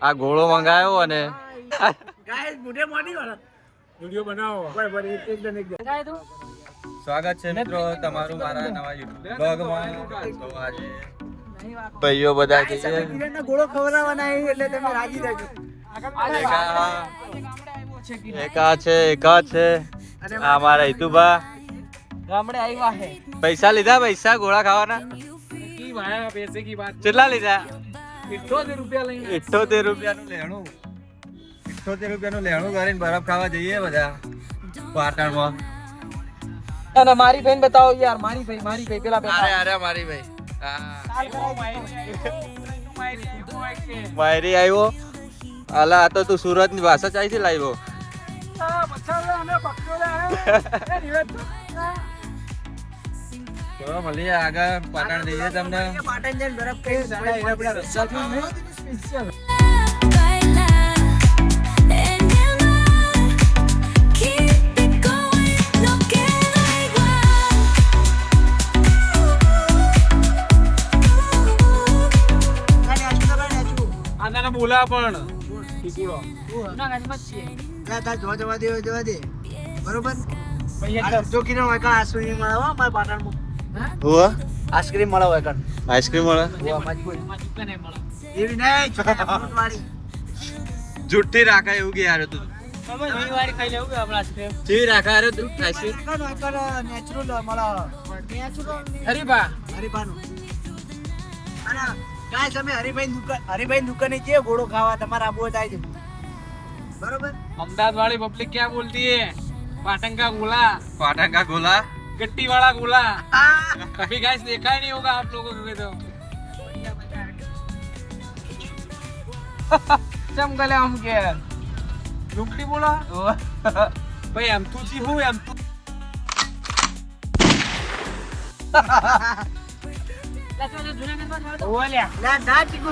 આ ગોળો મંગાયો અને ગાઈસ મુઢે મોડી વાળા વિડિયો બનાવો બરાબર એકદમ સ્વાગત છે મિત્રો તમારું મારા નવા YouTube બ્લોગમાં. તો આજે ભાઈઓ બધા છે કિરણનો ગોળો ખવડાવવાના છે એટલે તમે રાજી રહેજો. એકા છે આ મારા હિતુભા ગામડે આવ્યા છે. પૈસા લીધા પૈસા ગોળા ખાવાના કી ભાયા પૈસે કી વાત. કેટલા લીધા? 78 રૂપિયા લઈને 78 રૂપિયાનું લેણું 78 રૂપિયાનું લેણું કરીને બરફ ખાવા જઈએ બધા પાટણમાં. અને મારી બેન બતાવો યાર મારી ભાઈ પેલા અરે મારી ભાઈ માયરી આવ્યો. આલા આ તો તું સુરત ની ભાષા ચાઈથી લાવ્યો. ચલો મળીએ આગળ પાટણ જઈએ તમને. પાટણ જઈને બરફ સ્પેશિયલ બોલા પણ જવા દે બરોબર. જો કિરણ હોય કાં આઈસ્ક્રીમ મળે હો મારા પાટણમાં. હુઆ આઈસ્ક્રીમ મળે હોય કાં. આઈસ્ક્રીમ મળે એવી નહીં ફ્રૂટ વાળી. જુઠ્ઠી રાખાય એવું કે યાર તું ચીવી રાખા રે તું આઈસ્ક્રીમ નેચરલ મળે. હરીબાનું અને ગાઈસ અમે હરીભાઈ દુકાને જઈએ ગોળો ખાવા. તમારા આબુ થાય છે બરોબર. अहमदाबाद वाली पब्लिक क्या बोलती है? पाटन का गोला, પાટણ કા ગોલા गट्टी वाला गोला. कभी गाइस देखा ही नहीं होगा आप लोगों को तो. चम गले हम के लुकड़ी बोला भाई हम तू जी हूँ हम तू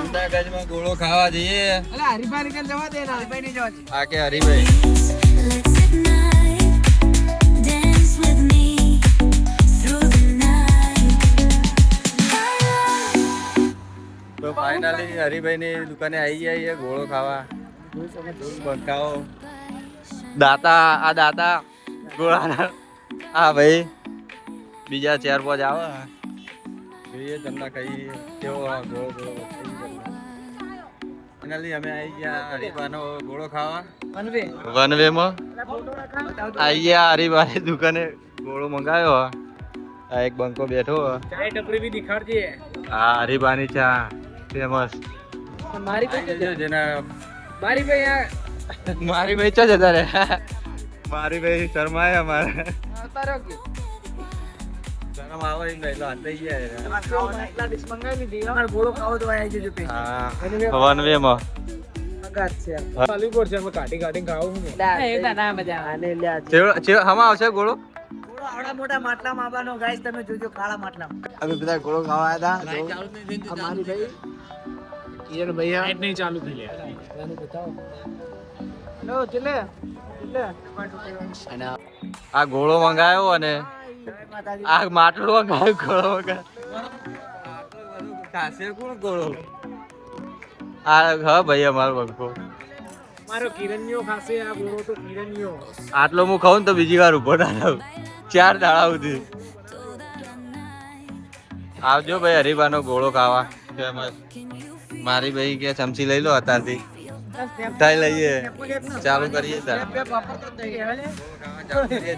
જુનાગઢમાં ગોળો ખાવા જઈએ. અલા હરીભાઈ ને જવા દે ને. હરીભાઈ ને જવા દે. આ કે હરીભાઈ તો ફાઇનલી હરીભાઈ ની દુકાને આવી ગયા ગોળો ખાવા. બંકાઓ દાતા ગોળાના હા ભાઈ બીજા 4-5 આવે જોઈએ તમને કઈ કેવો ગોળો ફાઇનલી અમે આવી ગયા હરીભાઈનો ગોળો ખાવા વનવે માં આવી ગયા હરીભાઈ દુકાને ગોળો મંગાવ્યો. આ એક બંકો બેઠો चाय टपरी भी दिखा दिए. હા હરીભાઈની ચા ફેમસ. મારી ભાઈ જેના मारी भाई यहाँ મારી ભાઈ ચો જતા રે મારી ભાઈ શર્માય અમારે શરમ આવે એમ નહીં હાથઈ ગયા એટલા ડિશ મંગાવી લીધી. અમારે ગોળો ખાવો તો આવી જજો પે. હા વનવે માં અગાત છે चालू पर से मैं काटी काटी खाऊं हूँ. આને લ્યા છે. હમા આવશે ગોળો. ગોળો આવડા મોટા માટલામાં આવવાનો ગાઈસ. તમે જોજો કાળા માટલામાં. અમે બધા ગોળો ખાવા આવ્યા હતા. અમારી ભાઈ કિરણ ભૈયા लाइट नहीं चालू थी. લો ચલે અને આ ગોળો મંગાયો અને આ માટલું મંગાયું ગોળો મંગાયો. ખાસે કોણ ગોળો આ હા ભાઈ અમારો બંકો. मारो किरण्यो खासे आ बोलो तो किरण्यो. આટલો હું ખાઉં ને તો બીજી વાર ઉભો ના થાઉં 4 દાડા સુધી. આવજો ભાઈ હરીબાનો ગોળો ખાવા ફેમસ. મારી ભાઈ કે ચમચી લઈ લો અત્યારથી ઉઠાઈ લઈએ ચાલુ કરીએ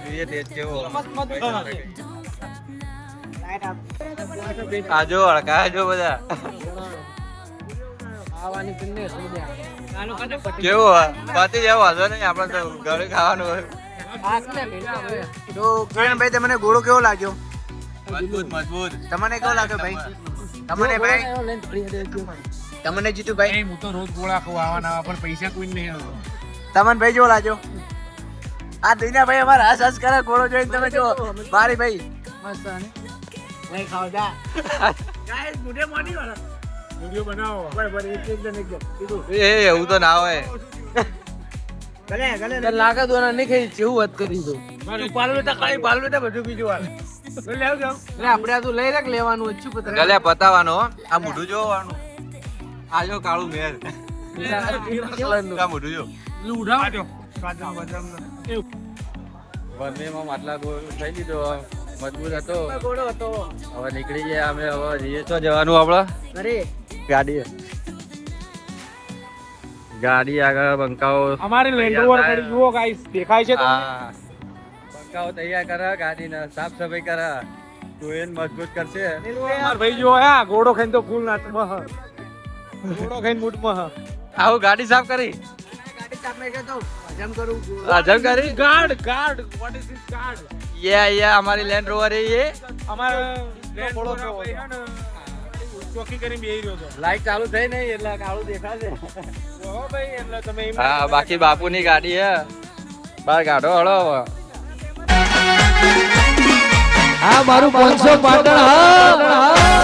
જોઈએ ટેસ્ટ કેવો. આજો હળકાજો બધા કેવો પાતી જાવ વાંધો નહીં આપણે તો ઘરે ખાવાનું હોય. તો કિરણભાઈ તમને ગોળો કેવો લાગ્યો? મજબૂત તમને કેવો લાગ્યો ભાઈ? તમને ભાઈ તમને જીતુભાઈ नहीं मुझे तो रोज गोला खवाना पर पैसा कोई नहीं है. તમને ભાઈ જેવો લાગ્યો? આ દુનિયા ભાઈ અમારા હસ હસ કરે ગોળો જોઈને. તમે જો મારી ભાઈ મસ્ત નહીં ખાવ જા ગાઈસ મુઢે મોડી વાળા वीडियो बनाओ. બરાબર એકદમ કીધું એ એવું તો ના હોય. ગલે લાગે દોના નહીં ખાઈ જેવું વાત કરી દો. પાલુ બેટા બધું બીજું વાર આપણે આ તો લઈ રાખ લેવાનું ઓછું પતરા ગલે પતાવાનો હો. આ મોઢું જોવાનું આજો કાળું મેર કા મોઢું જો લુઢા વરમીમાં માટલા થઈ દીધો મજબૂત હતો ઘોડો હતો હવે નીકળી ગયા અમે હવે જઈએ તો જવાનું આપડે ઘરે ગાડી ગાડી આગળ બંકાઓ અમારી લેન્ડ રોવર ગાડી જુઓ ગાઈસ દેખાય છે તમને હા બંકાઓ તૈયાર કરે ગાડીને સાફ સફાઈ કરે તો એને મજબૂત કરશે માર ભાઈ જો હે ઘોડો ખાઈને તો ફૂલ નાચમાં હ ઘોડો ખાઈને મૂડમાં હ આવું ગાડી સાફ કરી ગાડી ચાપને કે તો હજમ કરું હજમ કરી guard what is this guard યા અમારી લેન્ડ રોવર એ અમારે લેન્ડ રોવર ભાઈ હે ને ચોકી કરીને બેહી રહ્યો તો લાઈટ ચાલુ થઈ નહીં એટલે કાળું દેખાશે ઓ ભાઈ એટલે તમે એમ હા બાકી બાપુની ગાડી હે બાર ગાડો હળો આ મારું 500 પાટણ હા